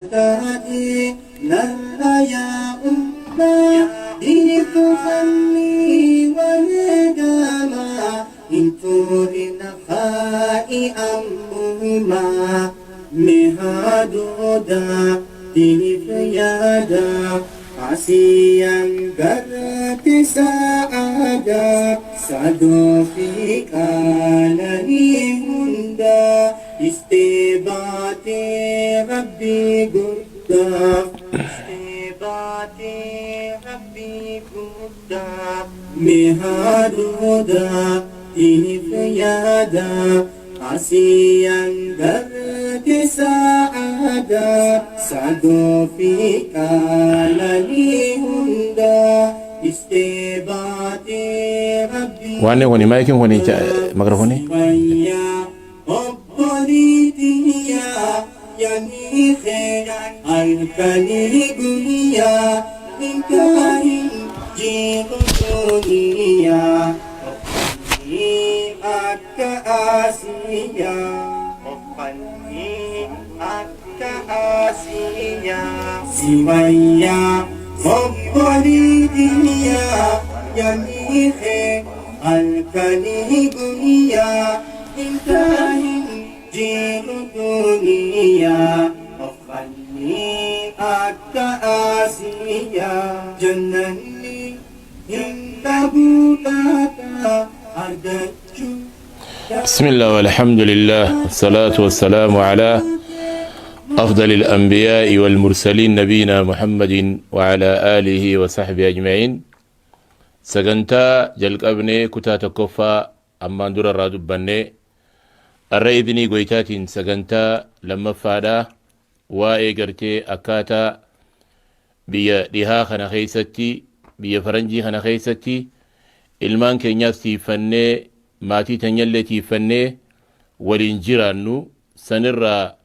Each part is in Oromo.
تهدي لها يا أمي تصلي والجماع إن تريد خائئا أمما مهادودا تلفيادا عسيا قرت سعادا صدوفك لني هندا استباتي ربي قدا استباتي ربي قدا مهادودا تلفيادا عسيا قرت سعادا صدوفك لني هندا استباتي ربي واني وني مايكين وني ميكروفوني Opolitiya yani kheran alkali guliya inkahin jiruliya opani akka asiya simaya opolitiya yani kheran alkali guliya inkahin jiruliya opani akka asiya jannani hindabutata ardachu بسم الله والحمد لله والصلاة والسلام على أفضل الأنبياء والمرسلين نبينا محمد وعلى آله وصحبه أجمعين سجنتا جلق أبني كتا تكفى أما ندور الرادب بني الرئيدني قويتات سجنتا لما فادا وإيقرتي أكاتا بيا ديها خنا خيستي بيا فرنجي خنا خيستي ilmaan keenyaaf tiifannee maatii teenyallee tiifannee waliin jiraannu sanirraa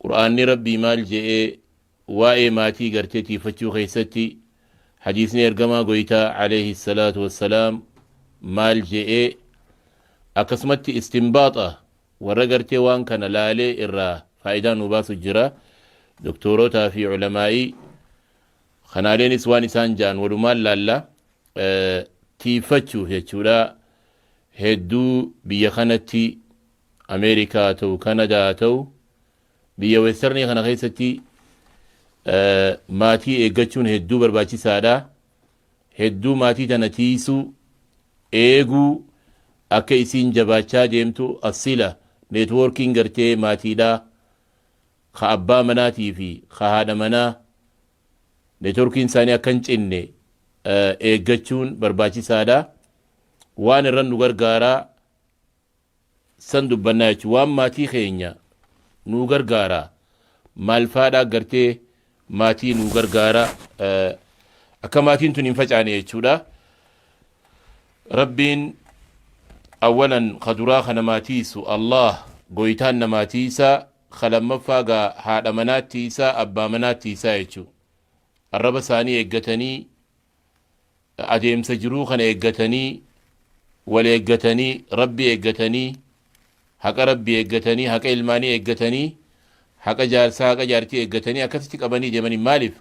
qur'aanni rabbii maal je'ee waa'ee maatii gartee tiifachuu keessatti hadiisni ergamaa goytaa alayhi salaatu wassalaam maal je'ee akkasumatti istinbaaxa warra gartee waan kana laalee irraa faayidaa nu baasu jira doktorotaa fi culamaa'ii kanaaleenis waan isaan ja'an walumaan laalla tiifachuu jechuudha hedduu biyya kanatti ameerikaa ta'u kanadaa ta'u biyya westernii kana keessatti maatii eeggachuun hedduu barbaachisaadha hedduu maatii tana tiisuu eeguu akka isiin jabaachaa deemtu asila neetwoorkiin gartee maatiidha ka abbaa manaatii fi ka haadha manaa neetwoorkiin isaanii akka hin cinne eeggachuun barbaachisaadha waan irran nu gargaaraa san dubbannaa jechuun waan maatii keenya nu gargaaraa maal faadhaa gartee maatii nu gargaaraa akka maatiin tun hin facaane jechuudha rabbiin awwalan kaduraa kana maatiisu allah goytaan namaatiisa kalammaffaagaa haadha manaattiisa abbaa manaattiisa jechuudha arraba isaanii eeggatanii adeemsa jiruu kana eeggatanii wal eeggatanii rabbi eeggatanii haqa rabbi eeggatanii haqa ilmaanii eeggatanii haqa jaarsaa haqa jaartii eeggatanii akkasitti qabanii deemanii maaliif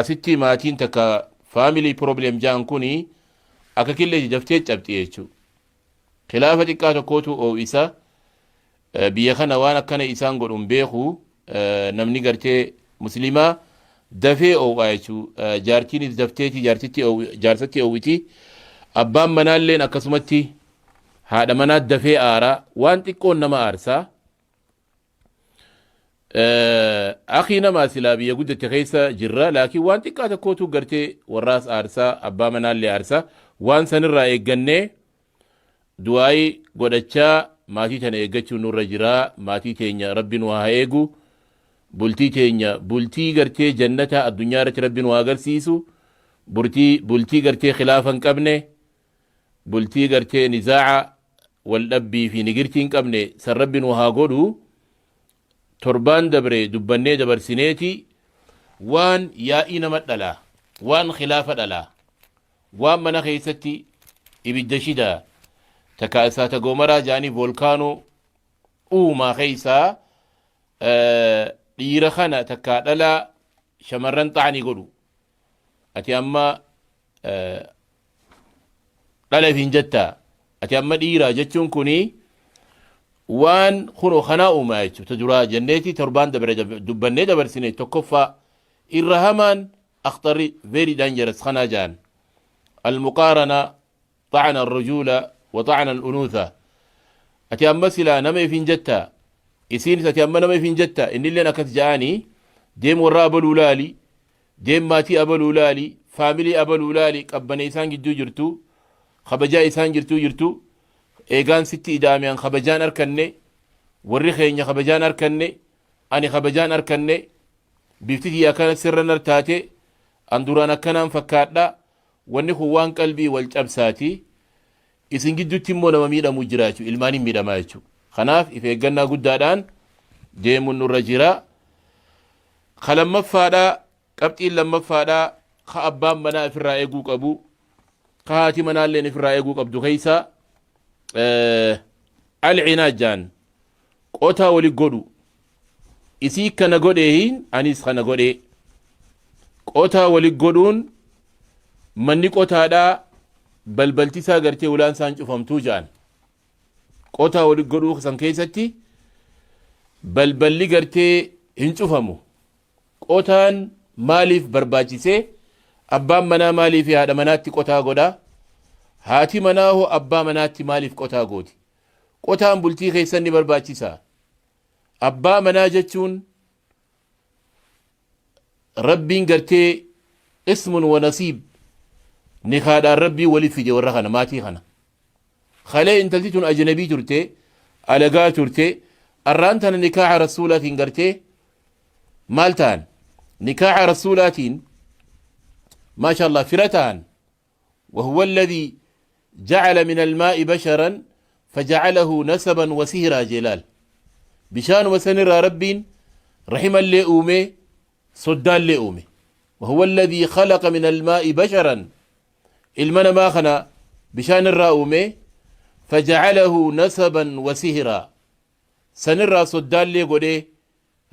asitti maatiin takka faamilii problem jaan kuni akka killee daftee cabxi jechuudha khilaafa xiqqaa tokkootu oo'isa biyya kana waan akkana isaan godhun beeku namni gartee muslimaa dafee oo'aa jechuudha jaartiinis dafteeti jaarsatti oowwiti abbaan manaalleen akkasumatti haadha manaa dafee aaraa waan xiqqoon nama aarsaa akii namaa silaa biyya guddatte keessa jirra laakiin waan xiqqaa tokkootu gartee warraas aarsaa abbaa manaallee aarsaa waan sanirraa eeggannee du'aayii godhachaa maatii tana eeggachuun nurra jiraa maatii teenya rabbiin waa haa eegu bultii teenya bultii gartee jannata addunyaa irratti rabbiin waa agarsiisu bultii gartee khilaafa hin qabne bultii gartee nizaaca wal dhabbii fi nigirtii hin qabne san rabbiin waa haa godhu torbaan dabre dubbannee dabarsineeti waan yaa'ii nama dhalaa waan khilaafa dhalaa waan mana keessatti ibidda shidaa takka isaata gomaraa jaanii volkaanoo uumaa keessaa dhiira kana takkaa dhalaa shamarran ta'anii godhu ati amma dhala hin jettaa ati amma dhiira jechuun kuni waan kunoo kanaa uumaa jechuudha duraa jenneeti torbaan dubbannee dabarsine tokkoffaa irra hamaan akhtarri very dangerous kanaa jaan المقارنة طعن الرجولة وطعن الأنوثة أتي أما سلا نما في جتا يسين أتي أما نما في جتا إن اللي أنا كتجاني ديم ورا أبلولالي ديم ماتي أبلولالي فاميلي أبلولالي أبني إنسان جدو جرتو خبجا إنسان جرتو إيغان ستي إداميان خبجان أركني ورخيني خبجان أركني أني خبجان أركني بيفتي أكان سرنا نرتاتي أندورانا كنان فكاتا wanni kun waan qalbii wal cabsaati isin gidduutti immoo nama miidhamu jiraachuu ilmaaniin miidhamaa jechuudha kanaaf if eeggannaa guddaadhaan deemuun nurra jira lamaffaadha qabxiin lammaffaadha ka abbaan manaa ifirraa eeguu qabu ka haati manaalleen ifirraa eeguu qabdu keeysa alcinaajaan qotaa wali godhu isii kana godheehin anis kana godhee qotaa wali godhuun manni qotaadhaa balbaltisaa gartee ulaan isaan cufamtuu ja'an qotaa wali godhuu san keessatti balballi gartee hin cufamu qotaan maaliif barbaachisee abbaan manaa maaliif haadha manaatti qotaa godha haati manaa hoo abbaa manaatti maaliif qotaa gooti qotaan bultii keessan ni barbaachisa abbaa manaa jechuun rabbiin gartee ismun wa nasiib نكادا ربي ولي في جورا خنا ماتي خنا خلي انت تيتون اجنبي ترتي الغا ترتي الرانتن نكاح رسولات غرتي مالتان نكاح رسولات ما شاء الله فرتان وهو الذي جعل من الماء بشرا فجعله نسبا وسهرا جلال بشان وسنر ربين رحم اللي اومي صدال اللي اومي وهو الذي خلق من الماء بشرا المنا ما خنا بشان الراومي فجعله نسبا وسهرا سنرا صدال لي غودي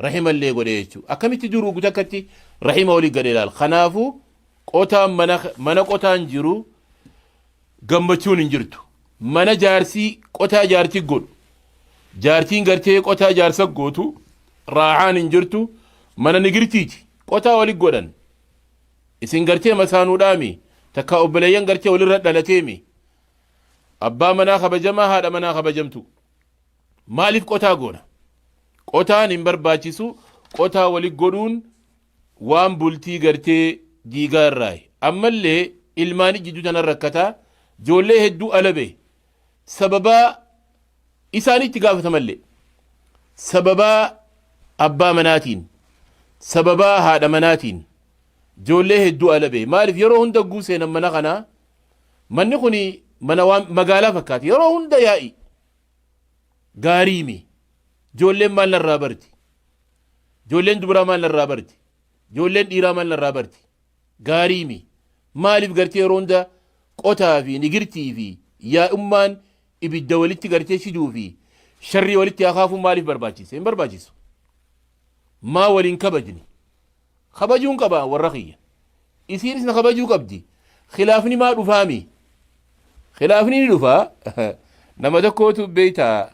رحم اللي غودي اكمي تجرو غتكتي رحم ولي غدلال خنافو قوتا من قوتا نجرو غمبچون نجرتو من جارسي قوتا جارتي غود جارتين غرتي قوتا جارسا غوتو راعان نجرتو من نغرتيتي قوتا ولي غودن اسين غرتي مسانو دامي takka obboleeyyan gartee walirra dhalateemi abbaa manaa kabajamaa haadha manaa kabajamtu maaliif qotaa goona qotaan hin barbaachisu qotaa wali godhuun waan bultii gartee diigaa irraa ammallee ilmaani jidduu tanan rakkataa joollee hedduu alabe sababaa isaanitti gaafatamallee sababaa abbaa manaatiin sababaa haadha manaatiin joollee hedduu alabe maaliif yeroo hunda guuseenan mana kana manni kuni mana magaalaa fakkaati yeroo hunda yaa'i gaariimi joolleen maal narraa barti joolleen dubaraa maal narraa barti joolleen dhiiraa maal narraa barti gaariimi maaliif gartee yeroo hunda qotaa fi nigirtii fi yaa'ummaan ibidda walitti gartee shiduu fi sharrii walitti akaafuun maaliif barbaachise hin barbaachisu maa waliin kabajni خبجون قبا ورقية يصير اسنا خبجو قبدي خلافني ما دفامي خلافني دفا نما تكوتو بيتا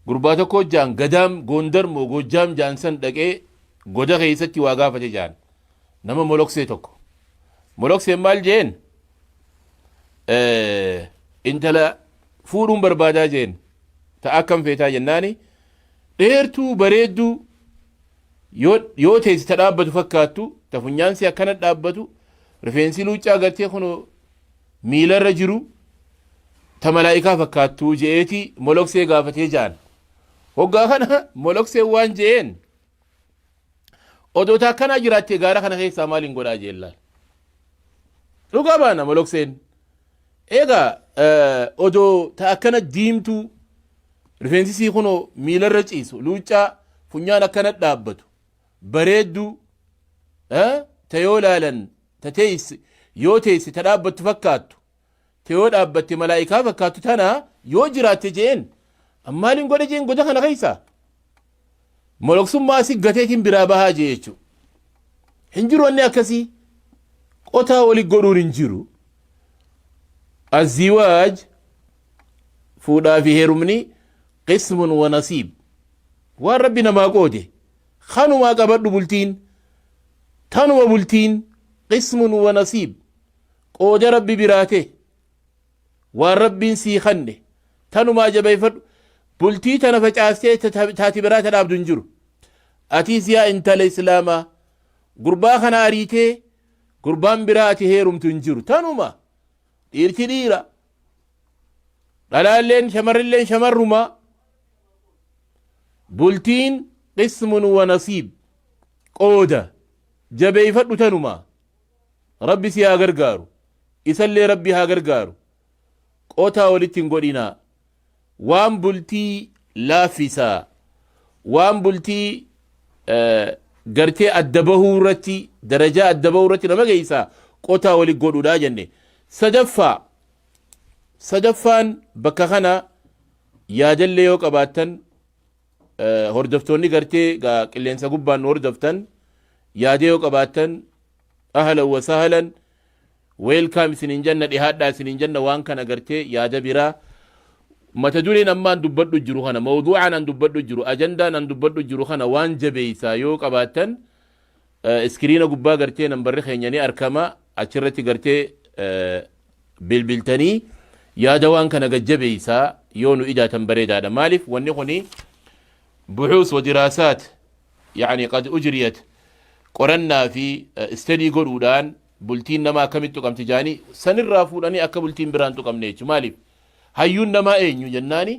غرباتا كو جان قدام غوندر مو غوجام جانسن دقي غودا خيستي واغافة جان نما مولوكسي توكو مولوكسي مال جين انت لا فورون بربادا جين تأكم فيتا جناني ديرتو بريدو yoo teessi ta dhaabbatu fakkaattu ta funyaansi akkana dhaabbatu rifeensi luuccaa gartee kuno miilarra jiru ta malaa'ikaa fakkaattu je'eeti moloksee gaafatee jaan hoggaa kana moloksee waan je'een odoo ta akkanaa jiraattee gaara kana keessaa maaliin godhaa jeellaan dhugaa baana molokseen eegaa odoo ta akkana diimtuu rifeensi sii kuno miilarra ciisu luuccaa funyaan akkana dhaabbatu bareeddu ta yoo laalan ta teessi yoo teessi ta dhaabbattu fakkaattu ta yoo dhaabbatte malaa'ikaa fakkaattu tana yoo jiraatte jeen ammaaliin godhe jeen goda kana keessa moloksummaa si gateetiin biraa bahaa jee jechuudha. Hin jiru wanni akkasii qotaa wali godhuun hin jiru. Azziwaaj fuudhaa fi heerumni qismun wa nasiib waan rabbi namaa qoode kanumaa qabadhu bultiin tanuma bultiin qismun wa nasiib qooda rabbi biraate waan rabbiin sii kanne tanumaa jabeeffadhu bultii tana facaastee taati biraata dhaabdu hin jiru. Atiis yaa intala islaamaa gurbaa kana ariitee gurbaan biraa ati heerumtu hin jiru. Tanuma dhiirti dhiira dhalaalleen shamarrilleen shamarruma bultiin qismun wa nasiib qooda jabeeffadhu tanuma. Rabbi si haa gargaaru isallee rabbi haa gargaaru. Qotaa walitti hin godhinaa waan bultii laaffisaa waan bultii gartee adda bahuu irratti darajaa adda bahuu irratti nama geessaa qotaa walitti godhuudhaa jenne. Sadaffaan bakka kana yaadallee yoo qabaattan hordoftoonni gartee qilleensa gubbaan nu hordoftan yaadee yoo qabaattan ahlan wa sahlan weelkaam isinin janna dhihaadhaa isinin janna waan kana gartee yaada biraa mata dureen ammaan dubbadhu jiru kana mawduucaan an dubbadhu jiru ajandaan an dubbadhu jiru kana waan jabeeysaa yoo qabaattan iskiriina gubbaa gartee nambarri keenyanii arkama achirratti gartee bilbiltanii yaada waan kana gajjabeeysaa yoo nu ijaatan bareedaadha. Maaliif wanni kuni buxuus wa diraasaat yani qad ujriyat qorannaa fi istadii godhuudhaan bultiin namaa akkamitti tuqamti jaanii sanirraa fuudhanii akka bultiin biraan tuqamne jechuudha. Maaliif hayyuun namaa eenyu jennaani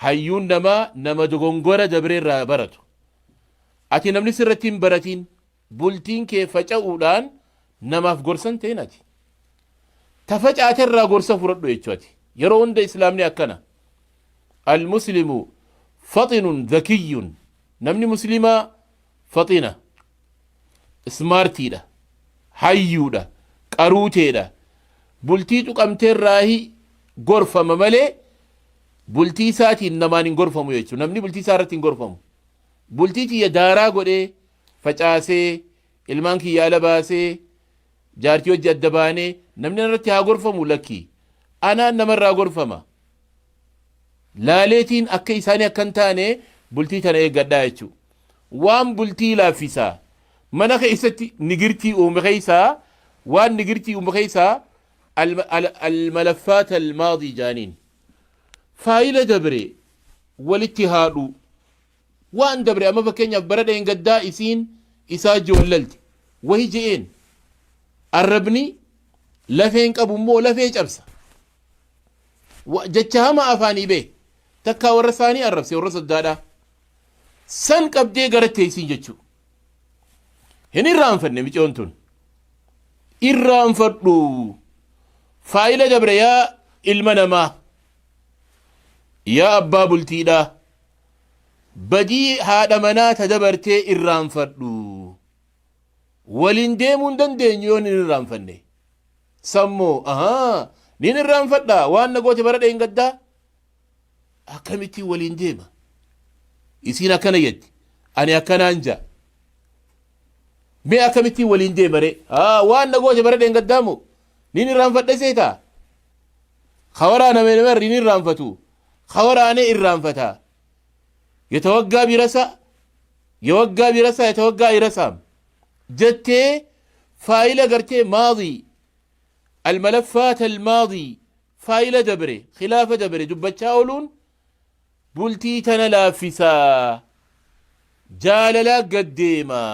hayyuun namaa nama dogongora dabreerraa baratu. Ati namni sirratti hin baratiin bultiin kee faca'uudhaan namaaf gorsan ta'in ati tafacaaterraa gorsa fudhadhu jechuudha. Yeroo hunda islaamni akkana almuslimu faxinun dhakiyyun namni muslimaa faxina ismaartiidha hayyuudha qaruuteedha bultii tuqamteerraahi gorfama malee bultii isaatiin namaan hin gorfamu jechuudha. Namni bultii isaa irratti hin gorfamu. Bultii tiyya daaraa godhee facaasee ilmaan kiyya ala baasee jaartii hojii adda baanee namni irratti haa gorfamu lakkii anaan namarraa gorfama. Laaleetiin akka isaanii akka hin taane bultii tana eeggadhaa jechuudha. Waan bultii laaffisaa mana keessatti nigirtii uume keessaa waan nigirtii uume keessaa الملفات الماضي جانين فايلة دبري ولتي هادو وان دبري اما فكين برد ان قدا اسين اساجي وللت وهي جئين الربني لفين قبو مو لفين ابسا جتشها ما افاني به تكا ورساني الربسي ورس الدادا سن قبدي غرت يسين جتشو هني رام فن ميجونتون إرام فدو فايلة دبر يا المنما يا أبا بلتيدا بدي هذا منات دبرتي إرام فدو ولين ديمون دندين يون إرام فني سمو نين إرام فدا وانا قوتي برد إن قدا أكمتي ولين ديما يسينا كان يد أنا كان أنجا مي أكمتي ولين ديما ري وانا قوتي برد إن قدامو نين الرانفت سيتا خورانا من مر نين الرانفتو خورانا الرانفتا يتوقع برسا يوقع برسا يتوقع برسام جتة فايلة قرتي ماضي الملفات الماضي فايلة دبري خلافة دبري دبتشاولون بولتي تنلافسا جاللا قديما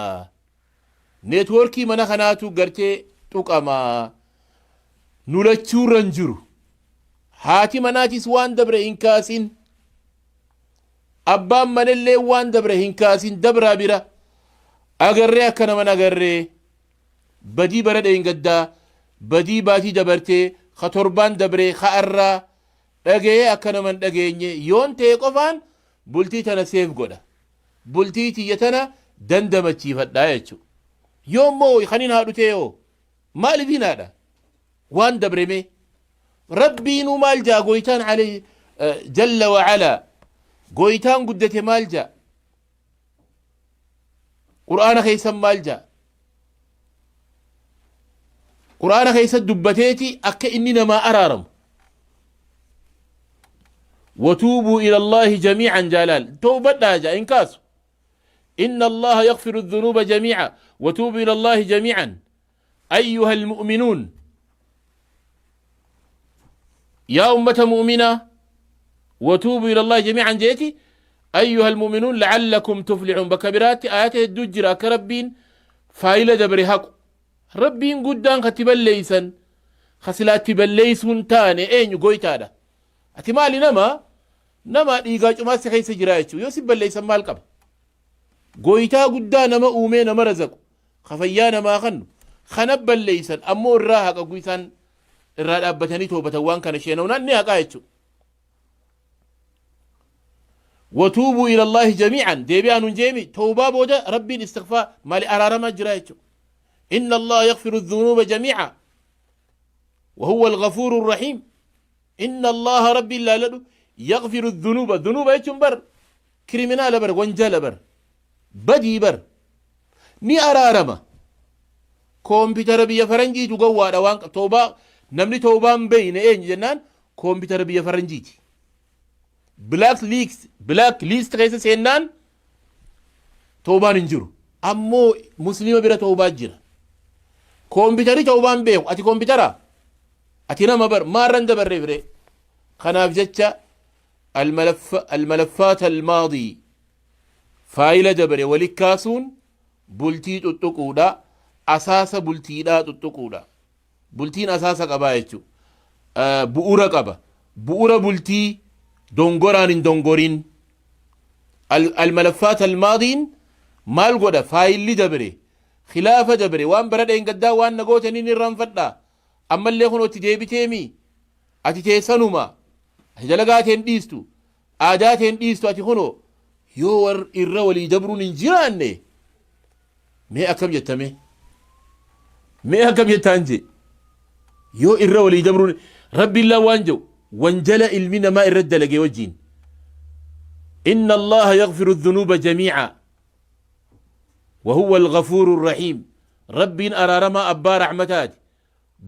نيتوركي منخناتو قرتي تقاما نولچuu ranjuru haati manaatis waan dabre hin kaasin abbaan manallee waan dabre hin kaasin dabraa bira agarree akka nama agarree badii bara dheen gaddaa badii baatii dabartee ka torbaan dabree ka arraa dhagee akka nama dhageenye yoon ta'e qofaan bultii tana seef godha bultii tiyya tana dandamachiifadhaa jechuudha. Yoommoo kanin haadhutee yoo maaliif hinaadha وان دبرمي ربي نو مالجا قويتان علي جل وعلا قويتان قدتي مالجا qur'aana keeysan maal jaa qur'aana keeysa dubbateeti akka inni namaa araaramu وتوبوا إلى الله جميعا جلال توبة جاء إنكاس إن الله يغفر الذنوب جميعا وتوبوا إلى الله جميعا أيها المؤمنون يا أمة مؤمنة وتوبوا إلى الله جميعا جيتي أيها المؤمنون لعلكم تفلحون بكبرات آيات الدجرة كربين فايلة دبرهاك ربين قدان ختبال ليسن خسلات تبال ليسون تاني أين يقويت هذا أتمالي نما إيقاج ما سيخي سجرايتشو يوسف بل ليسن مال قبل قويتا قدان نما أومي نما رزقو خفيانا ما خنو خنبال ليسن أمو الراهق قويسان الراد أبتني توبة وان كان شيئا وناني هقايتشو وتوبوا إلى الله جميعا ديبيان جيمي توبة بودا ربي الاستغفار مالي أرارما جرايتشو إن الله يغفر الذنوب جميعا وهو الغفور الرحيم إن الله ربي لا لدو يغفر الذنوب يتشم بر كريمنال بر وانجال بر بدي بر ني أرارما كمبيوتر بيا فرنجي تقوى دوان توبة نمني توبان بين جنان كمبيوتر بيا فرنجي بلاك ليست غيسة سينان توبان انجرو أمو مسلمة بلا توبات جرا كمبيوتري توبان بيو أتي كمبيوترا أتي نما بر ما رند بر ريفري خناف جتشا الملفات الماضي فايلة دبري ولكاسون بلتي تتقودا أساس بلتي دا تتقودا بلتين أساسا قبا يتشو بؤورا قبا بؤورا بلتي دونغورين الملفات الماضين مال قودا فايل دبري خلافة دبري وان برد قدا وان نقوتا نين الرنفتا أما اللي خنو تجيبي تيمي أتي تيسانوما هجلقاتين ديستو آداتين ديستو أتي خنو يور الرولي جبرون انجراني مي أكم يتمي مي أكم يتانجي يو الرولي جبرون ربي الله وانجو وانجل المنا ما الرد لقي وجين إن الله يغفر الذنوب جميعا وهو الغفور الرحيم ربي أرارما أبا رحمتات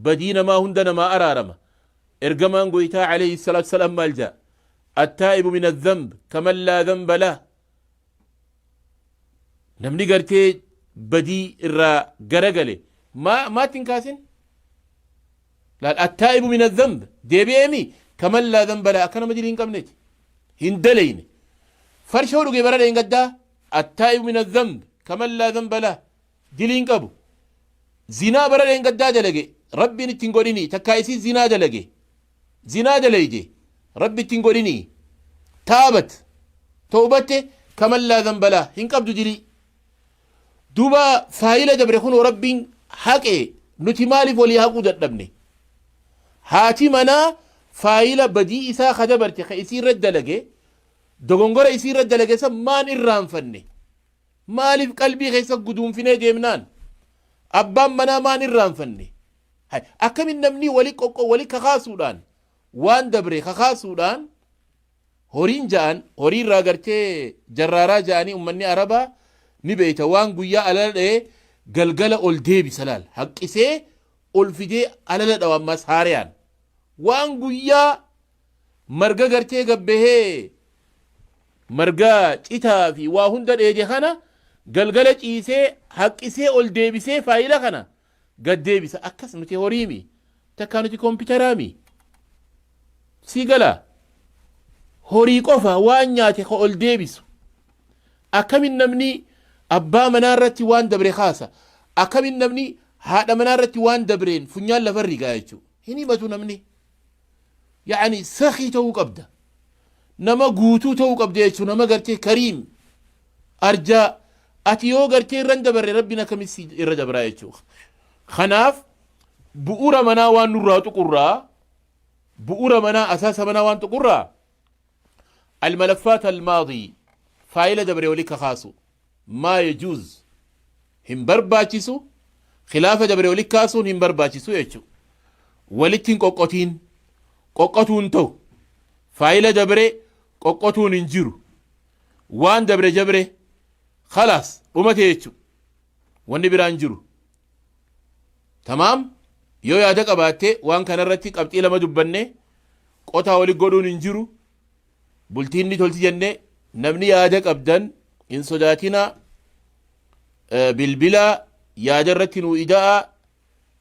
بدينا ما هندنا ما أرارما إرقمان قويتا عليه الصلاة والسلام مالجا التائب من الذنب كمن لا ذنب له نمني قرتي بدي إرى قرقلي ما تنكاسن لا التائب من الذنب دي بيمي كمن لا ذنب له أكنا مجرين قمنيت هندلين فرشورو قبرا لين قدا التائب من الذنب كمن لا ذنب له دلين قبو زنا برا لين قدا دلقي ربي نتنقليني تكايسي زنا دلقي زنا دلقي ربي تنقليني تابت توبته كمن لا ذنب له هنقبدو دلي دوبا فايلة دبرخون ربي حقي نتمالي فولي حقو دبني هاتي منا فايلة بدي إسا خدبرتي خيسي رد لقي دغنغر إسي رد لقي سمان إرام فني مالي في قلبي خيسا قدوم فيني ديمنان أبام منا مان إرام فني هاي أكم النمني ولي كخاسودان وان دبري كخاسودان هورين جان هورين راقرتي جرارا جاني أمني عربا نبيتا وان قويا على قلقل أولدي بسلال حق إسي أولفدي على دوام مسهاريان وان قويا مرقا قرتي قبه مرقا اتافي واهندر ايدي خانا قلقلت إيسي حق إسي أولدي بسي فايلة خانا قد دي بسا أكس نتي هوريمي تكانتي كمبيوترامي سيقلا هوري قفا وان نياتي خو أولدي بسو أكمن نمني أبا منارتي وان دبري خاصة أكمن نمني هذا منارتي وان دبرين فنيال لفرق آيتشو هني باتو نمني يعني سخي توق أبدا نما قوتو توق أبدا يتشو نما قرتي كريم أرجا أتيو قرتي رند بري ربنا كمسي إرجا برايتشو خناف بؤورا منا وان نرى تقرى بؤورا منا أساس منا وان تقرى الملفات الماضي فايلة دبري وليك خاصو ما يجوز هم برباچسو خلافة دبري وليك كاسو هم برباچسو يچو ولتين قوقتون تو فايلة دبري قوقتون انجرو وان دبري جبري خلاص ومتى يچو wanni biraan jiru tamaam yoo yaada qabaatte waan kanarratti qabxii lama dubbanne qotaa wali godhuun hin jiru bultiin ni tolti jenne namni yaada qabdan in sodaatina bilbila yaada irratti nuu ida'a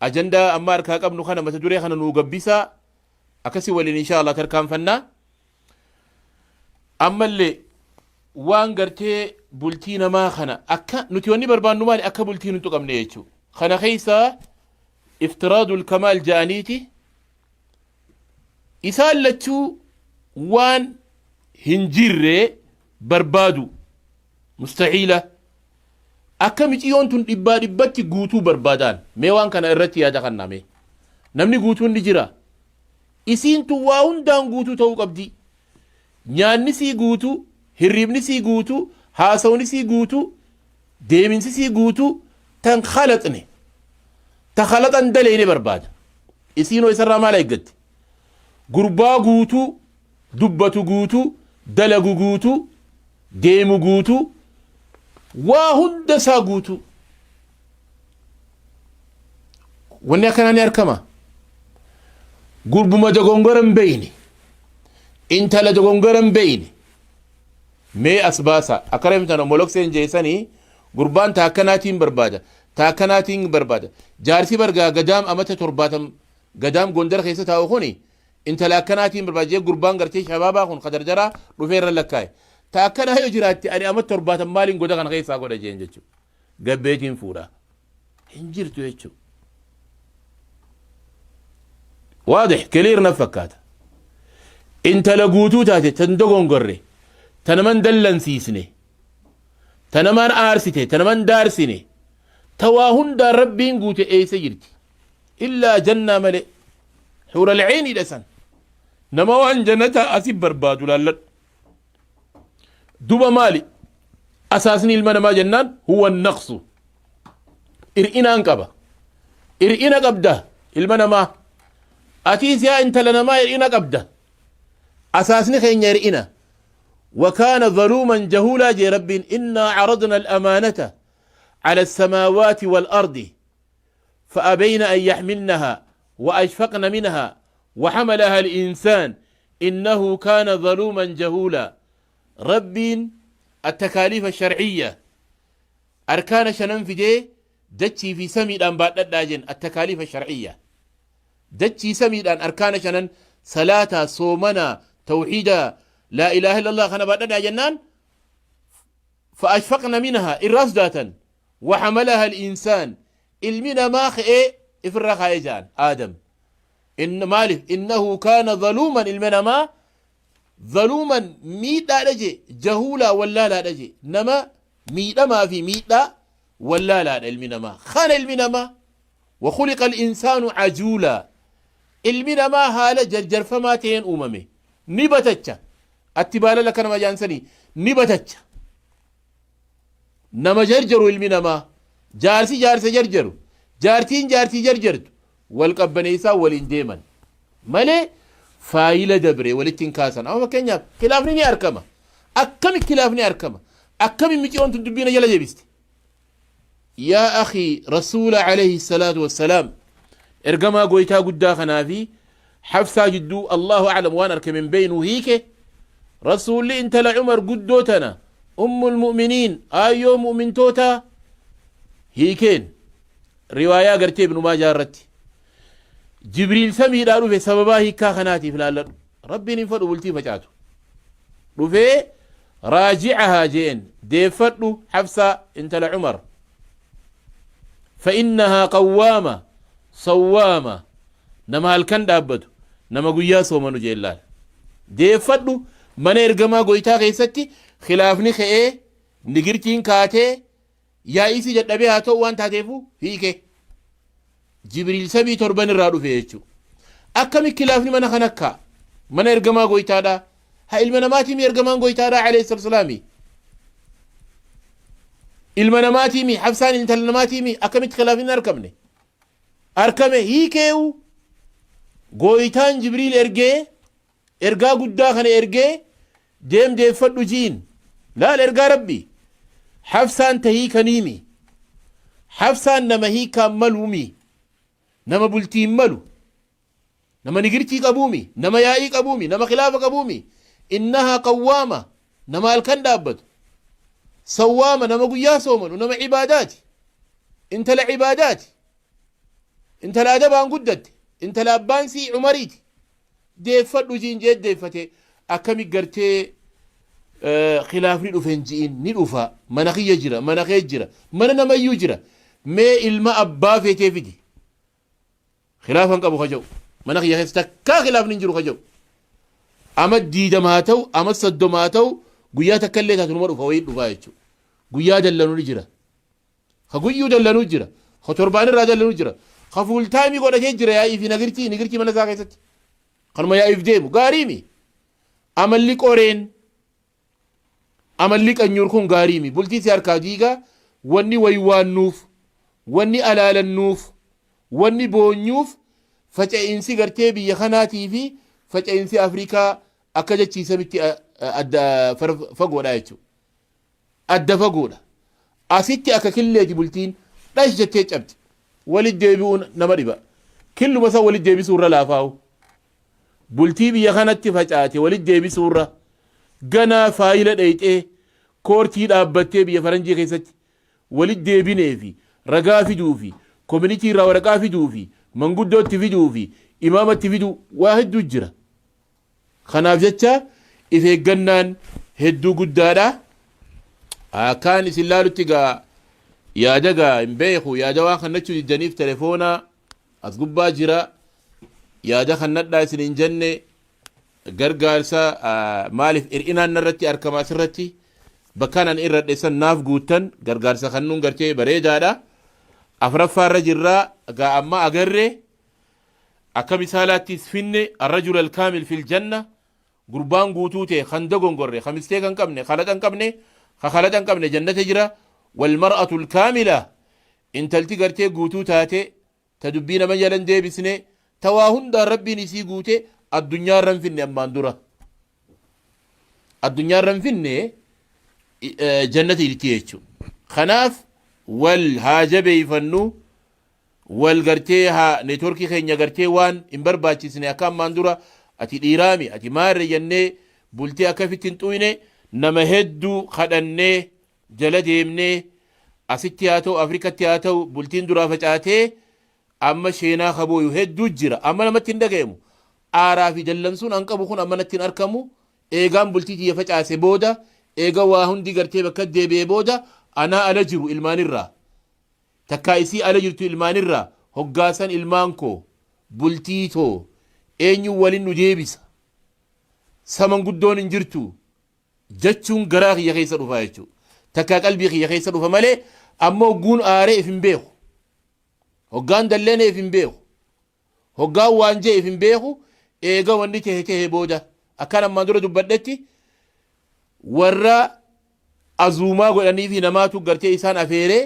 ajandaa amma harkaa qabnu kana mata duree kana nuu gabbisa akkasi waliin inshallah tarkaanfannaa ammallee waan gartee bultii namaa kana akka nuti wanni barbaannu maali akka bultii nuti qabne jechuu kana keessa iftiraadul kamaal ja'aniiti isaan lachuu waan hin jirre barbaadu mustahiila akka miciyoon tun dhibbaa dhibbatti guutuu barbaadaan mee waan kana irratti yaada kanname namni guutuun ni jira isiin tun waa hundaan guutuu ta'uu qabdi nyaanni sii guutuu hirribni sii guutuu haasawni sii guutuu deeminsi sii guutuu tan khalaxne ta khalaxan daleene barbaada isiinoo isarraa maal eeggatti gurbaa guutuu dubbatu guutuu dalagu guutuu deemu guutuu waa hunda isaa guutuu wanni akkanaa ni arkama gurbuma dogongora hin beeyne intala dogongora hin beeyne mee asbaasa akaramtana molokseen jeesanii gurbaan taakkanaatiin barbaada taakkanaatiin barbaada jaarsi bargaa gadaam amata 70 gadaam gondar keessa taa'u kuni intala akkanaatiin barbaada jee gurbaan gartee shabaabaa kun qadarjara dhufeerra lakkaa'e taakkanaa yoo jiraatti ani amata 70 maaliin goda kana keessaa godha jeen jechuudha gabbeetiin fuudha hin jirtu jechuudha واضح كلير نفكاتا انت لقوتو تاتي تندقون تنمن دلن سيسني تنمن آرسيتي تنمن دارسيني تواهن دا ربين قوتي اي سيرتي إلا جنة ملئ حور العين لسن نموان جنتا أسيب بربادو لالت دوبا مالي أساسني المنما جنان هو النقص إرئنا انقبا إرئنا قبدا المنما أتيس يا انت لنا ما يرئنا قبدا أساسني خين يرئنا وكان ظلوما جهولا جي رب إنا عرضنا الأمانة على السماوات والأرض فأبين أن يحملنها وأشفقن منها وحملها الإنسان إنه كان ظلوما جهولا رب التكاليف الشرعية أركان شنن في دي دتشي في سمي الأنبات الداجن التكاليف الشرعية دتشي سمي الأن أركان شنن صلاة صومنا توحيدا لا إله إلا الله خنا بعد جنان فأشفقنا منها الراس داتا وحملها الإنسان المنا ما خئ إفرخ يجان آدم إن مالف إنه كان ظلوما المنا ما ظلوما ميتا رجي جهولا ولا لا رجي نما ميتا ما في ميتا ولا لا المنا ما خان المنا ما وخلق الإنسان عجولا المنا ما هالا جرجر فما تين أممي نبتتش اتبالا لك نما جانسني نبتتش نما جرجروا المنا ما جارسي جرجروا جارتين جارتي جرجرت والقبنيسا والإنديمن مالي فايلة دبري والتنكاسن أو كنيا خلافني أركما أكمل خلافني أركما أكمل مجيون تدبينا يلا جبستي يا أخي رسول عليه الصلاة والسلام إرقما قويتا قدا خنافي حفصة جدو الله أعلم وانا من بينه هيك رسول لي انت لعمر قدوتنا أم المؤمنين آيو مؤمن توتا هيكين رواية قرتي ابن ما جارتي جبريل سمي دارو في سببا هيكا خناتي فلال ربي نفر ولتي فجاتو رفي راجعها جين ديفتو حفصة انت لعمر فإنها قوامة صوامة نما هالكن دابتو نما قياسو منو جيلال ديفتو من ارقما قويتا غيستي خلافني خئي نقرتين كاتي يا إيسي جد بها تو وان تاتيفو هيك جبريل سبي تربان الرادو فيهشو أكمل خلافني من خنكا من ارقما قويتا دا ها المناماتي مي ارقما قويتا دا عليه الصلاة والسلام المناماتي مي حفصان انت المناماتي مي أكمل خلافني أركمي هيكيو قويتان جبريل ارقا قدا خنا ارقا ديم فدو جين لا الارقا ربي حفصان تهي كنيمي حفصان نما هي كملومي نما بلتي ملو نما نجرتي قبومي نما يائي قبومي نما خلاف قبومي إنها قوامة نما الكندابت صوامة نما قيا صومن ونما عبادات انت لعبادات انت لا دبان قدت انت لا بانسي عمريتي ديفت وجين جد ديفتي أكمي قرتي خلاف ندفنجين ندفا مناخي يجرى مناخي يجرى مننا ما يجرى ما الماء أبا في تفيدي خلافا قبو خجو مناخي يستكا خلاف ننجرو خجو أما الديدة ماتو أما الصدو ماتو قويا تكليتا تنمر فويد دفايتو قويا دلنو نجرى خقويو دلنو نجرى خطربان الراجل دلنو نجرى خفول تايمي قولا تجرى يا إيفي نغرتي من ساقيتك قرما يا إيف ديمو قاريمي أما اللي قورين amalli qanyur kun gaariimi bultii si harkaa diigaa wanni waywaannuuf wanni alaalannuuf wanni boonyuuf faca'insi gartee biyya kanaatii fi faca'insi Afrikaa akka jechiisamitti adda fagoodha jechuudha. Adda fagoodha. Asitti akka killeeti bultiin dhash jettee cabdi. Walit deebi'uun nama dhiba. Killuma san walit deebisuurra laafaa'u. Bultii biyya kanatti facaate walit deebisuurra ganaa faayila dhayxee koortii dhaabbattee biyya faranjii keessatti walit deebinee fi ragaa fiduu fi koominitii irraa waraqaa fiduu fi manguddootti fiduu fi imaamatti fiduu waa hedduu jira. Kanaaf jecha if eeggannaan hedduu guddaadha. Akkaan isin laalutti gaa yaada gaa hin beeku yaada waa kannachuu diddaniif telefoona as gubbaa jira yaada kannadhaa isin hin jenne gargaarsa maaliif hir'inaan narratti argamaa sirratti bakkaan irra dheessan naaf guuttan gargaarsa kannuun gartee bareedaadha. Afuraffaarra jirraa gaa amma agarree akka misaalaattis finne arrajul alkaamil fil janna gurbaan guutuu ta'e kan dogongorre kamistee kan qabne khalaqa kan qabne jannata jira. والمرأة الكاملة انتلتي قرتي قوتو تاتي تدبين من يلن دي بسني تواهن دا ربي نسي قوتي الدنيا رنفني أمان درة الدنيا رنفني جنتي لتيهشو خناف والهاجبي فنو والقرتي ها نتوركي خينيا قرتي وان انبر باتي سني أكام ماندورة أتي الإيرامي أتي ماري جنة بولتي أكافي تنطويني نمهدو خدني jala deemnee asitti haa ta'u Afrikatti haa ta'u bultiin duraa facaatee amma sheenaa kabooyu hedduu jira. Amma namatti hin dhagahamu aaraa fi dallansuun an qabu kun amma natti hin argamu. Eegaan bultii tiyya facaase booda eega waa hundi gartee bakka deebi'ee booda anaa ala jiru ilmaanirraa takkaa isii ala jirtu ilmaanirraa hoggaasan ilmaan koo bultii too eenyu waliin nu deebisa saman guddoon hin jirtu jechuun garaa kiyya keessa dhufaa jechuudha. takka qalbii kiyya keessa dhufa malee ammoo hogguun aaree if hin beeku hoggaan dallenee if hin beeku hoggaan waan jee if hin beeku eega wanni tehe booda akkaan ammaan dura dubbadhetti warra azuumaa godhanii fi namaatu gartee isaan afeeree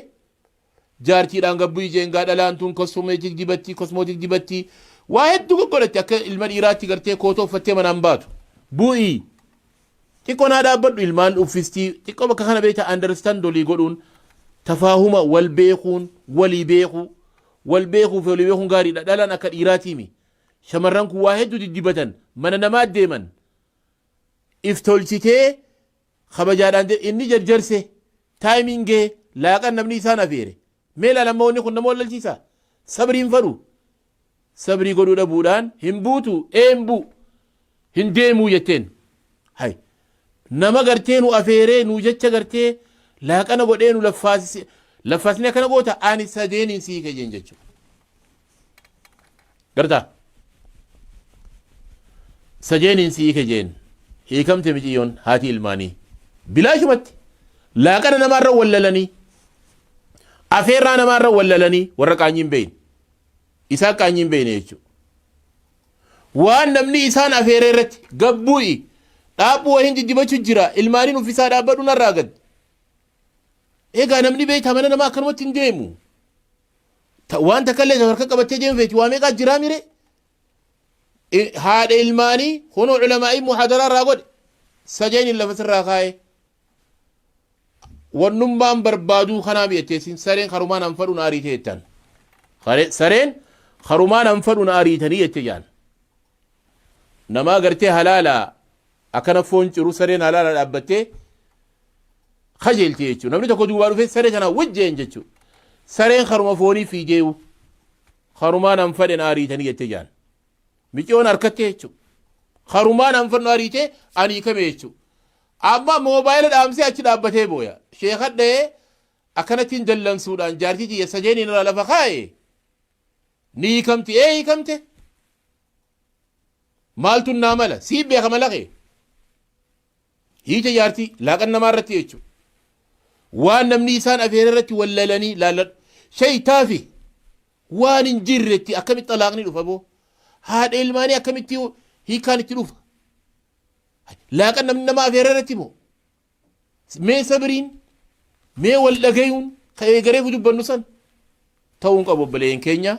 jaartiidhaan gabbuu ijeengaa dhalaantuun kosmootik dibatti waa hedduu godhatti akka ilma dhiiraatti gartee kootoo uffattee manaan baatu bu'ii xiqqoo naa dhaabbadhu ilmaan uffistii xiqqoo bakka kana beekta understand olii godhuun tafaahuma wal beekuun walii beekuu wal beekuu fi walii beekuun gaariidha. Dhalaan akka dhiiraatiimi shamarran kun waa hedduu diddibatan mana namaa deeman if tolchitee kabajaadhaan inni jarjarse taayimingee laaqan namni isaan afeere mee laalammoonni kun nama wallalchiisa sabriin fadhu sabrii godhuu dhabuudhaan hin buutu eembu hin deemuu jetteen hay nama gartee nu afeeree nu jecha gartee laaqana godhee nu laffaasni akkana goota ani sadeeniin sii kajeen jechuudha. Gartaa sadeeniin sii kajeen hiikamte miciyyoon haati ilmaanii bilaashumatti laaqana namaarra wallalanii afeerraa namaarra wallalanii warra qaanyiin beeyin isaa qaanyiin beeyne jechuudha. Waan namni isaan afeeree irratti gabbuu'i dhaabuu wahin jijjibachuu jira ilmaaniin uffisaa dhaabbadhu narraa gad eegaa namni beektaa mana namaa akkanumatti hin deemu waan takkallee harka qabattee deemu feeti waa meeqaa jiraa mire haadha ilmaanii kunoo culamaa'ii muhaadaraa irraa godhe sajeen lafa sirraa kaa'e wannummaan barbaaduu kanaa bi'atteessin sareen harumaan an fadhuun ariitee jettan sareen harumaan an fadhuun ariitanii jette jaan namaa gartee halaalaa akkana foon ciru sareen halaalaa dhaabbattee kajeelti jechuudha namni tokko duubaa dhufee saree kana wajjeen jechuudha sareen haruma foonii fiigeewu harumaan an fadhen ariitanii jette jaan micoon harkatte jechuudha harumaan an fadhu ariitee anii kame jechuudha amma moobaayila dhaamsee achi dhaabbatee booya sheekadhee akkanattiin dallansuudhaan jaartii tiyya sajeen irraa lafa kaa'e ni hiikamti hiikamte maaltu naa mala sii beeka malaqe hiite jaartii laaqan namaa irratti jechuudha waan namni isaan afeera irratti wallalanii laalladhu shaytaafi waan hin jirretti akkamitti xalaaqni dhufa boo haadha ilmaanii akkamitti hiikaan itti dhufa laaqan namni nama afeera irratti moo mee sabiriin mee wal dhagayuun ka'ee gareefu dubbannu san ta'uun qabu obboleeyyan keenya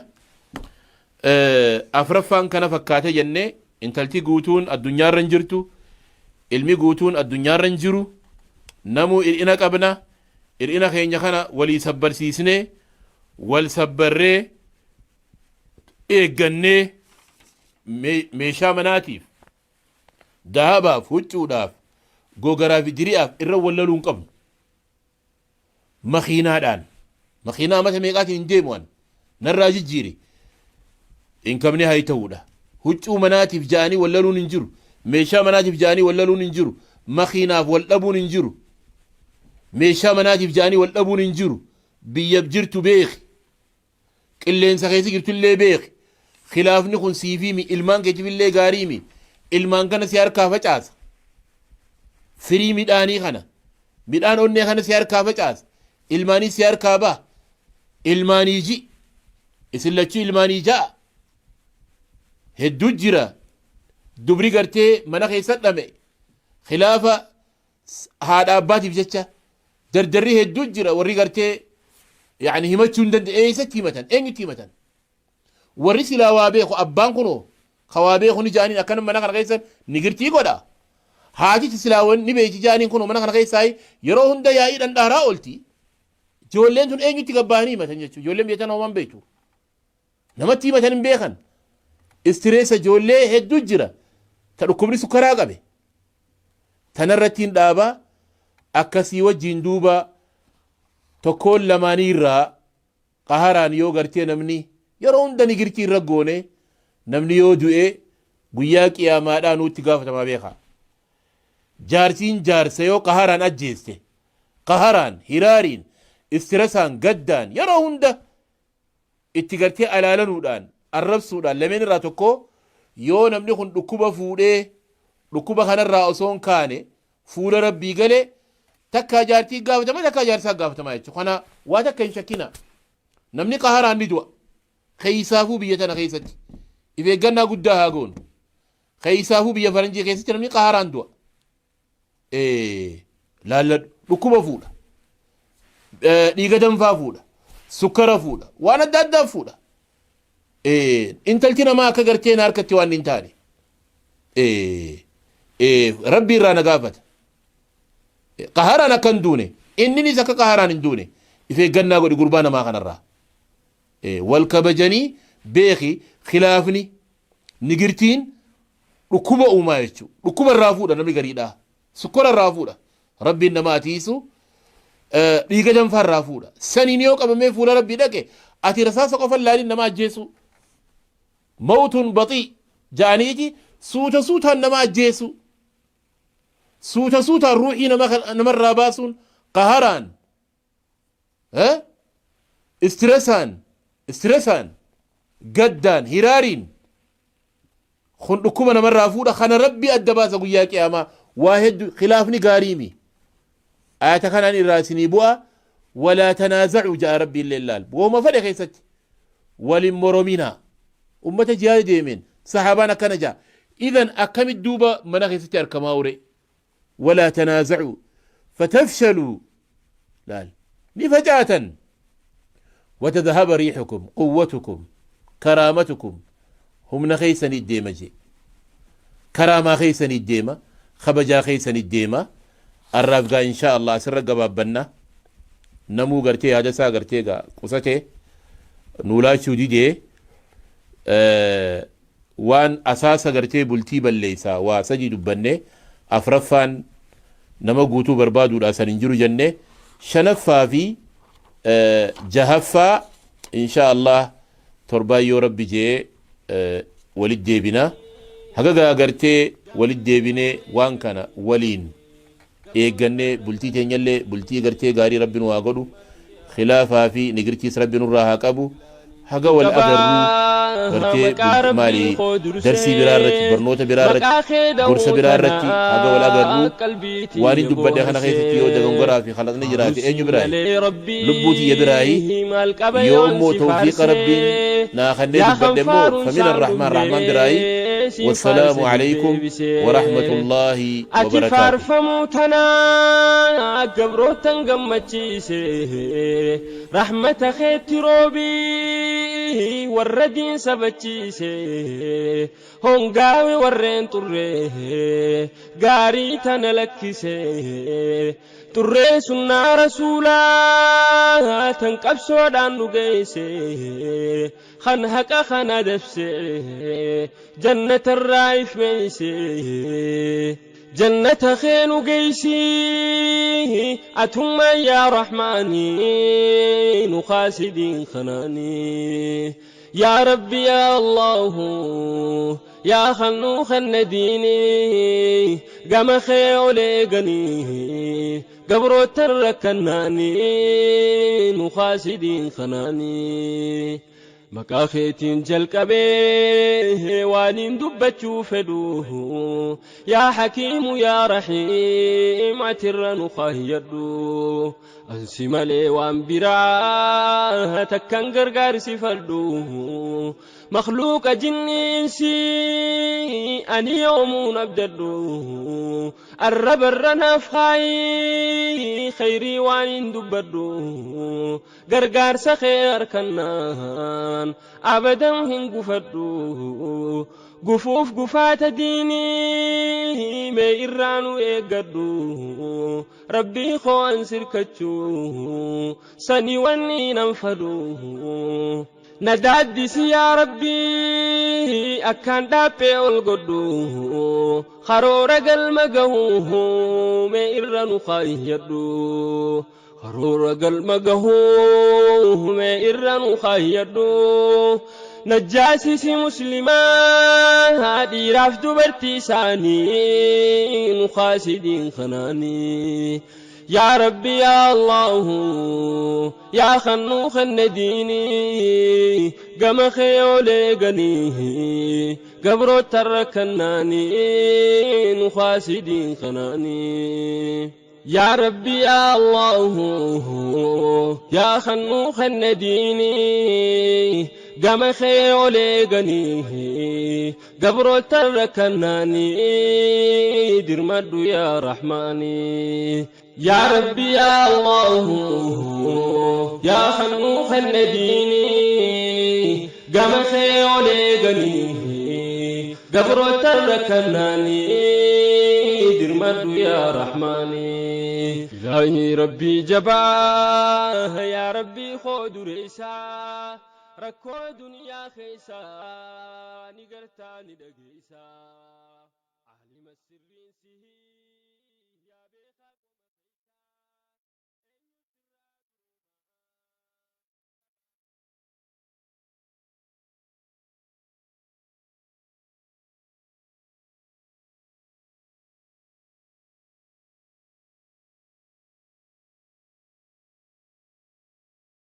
afraffaan kana fakkaate jennee intalti guutuun addunyaarra hin jirtu ilmi guutuun addunyaarra hin jiru namuu hir'ina qabna hir'ina keenya kana walii sabbarsiisnee wal sabbarree eeggannee meeshaa manaatiif dahabaaf huccuudhaaf gogaraaf diri'aaf irra wallaluun qabnu makiinaadhaan makiinaa mata meeqaatiin hin deemu'an narraa jijjiire hin qabne haa ta'uudha huccuu manaatiif ja'anii wallaluun hin jiru meeshaa manaatiif ja'anii wallaluun hin jiru makiinaaf wal dhabuun hin jiru meeshaa manaatiif ja'anii wal dhabuun hin jiru biyya jirtu beeki qilleensa keessa jirtullee beeki khilaafni kun siifiimi ilmaan keetiifillee gaariimi ilmaan kana si harkaa facaasa firii midhaanii kana midhaan onnee kana si harkaa facaasa ilmaanii si harkaa ba'a ilmaanii ji isin lachuu ilmaanii ja'a hedduu jira dubri gartee mana keessa dhame khilaafa haadha abbaatiif jecha dardarri hedduu jira warri gartee yani himachuu hin danda'e eessatti himatan eenyutti himatan warri silaa waa beeku abbaan kunoo ka waa beeku ni jaaniin akkanum mana kana keessa nigirtii godha haatichi silaa ni beeyti jaaniin kunoo mana kana keessaa yeroo hunda yaa'ii dhandhaaraa oolti ijoolleen tun eenyutti gabbaanii himatan jechuudha ijoolleen beektan hooman beektu namatti himatan hin beekan istireessa ijoollee hedduu jira ta dhukkubni sukkaraa qabe tanarrattiin dhaabaa akkasii wajjiin duuba tokkoon lamaanii irraa qaharaan yoo gartee namni yeroo hunda nigirtii irra goone namni yoo du'e guyyaa qiyaamaadhaa nuutti gaafatamaa beeka jaartiin jaarsa yoo qaharaan ajjeeste qaharaan hiraariin istiresaan gaddaan yeroo hunda itti gartee alaalanuudhaan arrabsuudhaan lameen irraa tokko yoo namni kun dhukkuba fuudhee dhukkuba kanarraa osoo hin kaane fuula rabbii galee takkaa jaartii gaafatama takkaa jaarsaa gaafatamaa jechuudha kana waa takka hin shakkina namni qaharaan ni du'a keeysaafuu biyya tana keessatti if eeggannaa guddaa haa goonu keeysaafuu biyya faranjii keessatti namni qaharaan du'a laalladhu dhukkuba fuudha dhiiga danfaa fuudha sukkara fuudha waan adda addaa fuudha intalti namaa akka garteen harkatti waan hin taane rabbi irraa na gaafata qaharaan akka hin duune inninis akka qaharaan hin duune if eeggannaa godhi gurbaa namaa kanarraa wal kabajanii beeki khilaafni nigirtiin dhukkuba uumaa jechuudha dhukkuba irraa fuudha namni gariidhaa sukkara irraa fuudha rabbiin nama atiisu dhiiga danfaa irraa fuudha saniin yoo qabamee fuula rabbii dhaqe ati rasaasa qofan laaliin nama ajjeesu mawtun baxii ja'aniiti suuta suutaan nama ajjeesu suuta suutaan ruuxii namarraa baasuun qaharaan istiresaan gaddaan hiraariin kun dhukkuba namarraa fuudha kana rabbi adda baasa guyyaa qiyaamaa waa hedduu khilaafni gaariimi ayata kanaan irraa isinii bu'a walaa tanaazacuu ja'a rabbiin leellaal wooma fedhe keessatti walin morominaa ummata jihaada deemeen sahaabaan akkana ja'a idan akkamit duuba mana keessatti arkamaa ure walaa tanaazacuu fatafshaluu laal ni facaatan وتذهب ريحكم قوتكم كرامتكم هم نخيسن الديمة جي كرامة خيسن الديمة خبجا خيسن الديمة الرافقا إن شاء الله سر قبابنا namuu gartee yaada isaa gartee gaa qusate nuulaachuu didee waan asaasa gartee bultii balleeysaa waa sadii dubbanne afraffaan nama guutuu barbaaduudha san hin jiru jenne shanaffaa fi jahaffaa insha Allah torbaa yoo rabbi jee walit deebina haga gaa gartee walit deebinee waan kana waliin eeggannee bultii teenyallee bultii gartee gaarii rabbi nu haa godhu khilaafaa fi nigirtiis rabbi nurraa haa qabu haga wal agarruu gartee maali darsii biraa irratti barnoota biraa irratti gorsa biraa irratti haga wal agarruu waan hin dubbadde kana keessatti yoo dagangoraa fi khalaqni jiraate eenyu biraayi lubbuu tiyya biraayi yoo immoo tawfiiqa rabbiin naa kannee dubbadde immoo famin arrahmaan rahmaan biraayi والسلام عليكم ورحمة الله وبركاته فارفموتنا قبروتن قمتشيسي رحمة خيت روبي والردين سبتشيسي هنقاوي ورين طريه قاري تنلكسي طريه سنة رسولا تنقبسو دان نقيسي خنهك خنا دفسي جنة الرايف ميسي جنة خين قيسي أتم يا رحماني نخاسدين خناني يا ربي يا الله يا خنوخ النديني قام خيولي قني قبرو تركناني نخاسدين خناني مكاخيتين جلقبيه وانين دبتشو فدوه يا حكيم يا رحيم عترن خايدو انسي ملي وانبرا تكن غرغر سفردو مخلوق جنينسي اني يوم نبددو الرب الرنفخاي خيري وانين دبدو غرغر سخير كنان ابدا هنغفدو غفوف غفات ديني ميرانو ايغدو ربي خو انسر كچو سني وني ننفدو ندادس يا ربي أكان دابي والقدو خرور قلمقه ميرانو خايدو خرور قلمقه ميرانو خايدو نجاسي مسلما هادي رافد برتساني نخاسدين خناني يا ربي يا الله يا خنوخ النديني قم خيولي قنيه قبرو تركناني نخاسدين خناني يا ربي يا الله يا خنوخ النديني قام خيولي قنيه قبرو تركناني درمدو يا رحماني يا ربي يا الله يا خنوخ النديني قام خيولي قنيه قبرو تركناني درمدو يا رحماني إلهي ربي جباه يا ربي خود ريسا ركو دنيا خيسا نقرتاني دقيسا عالم السر سهي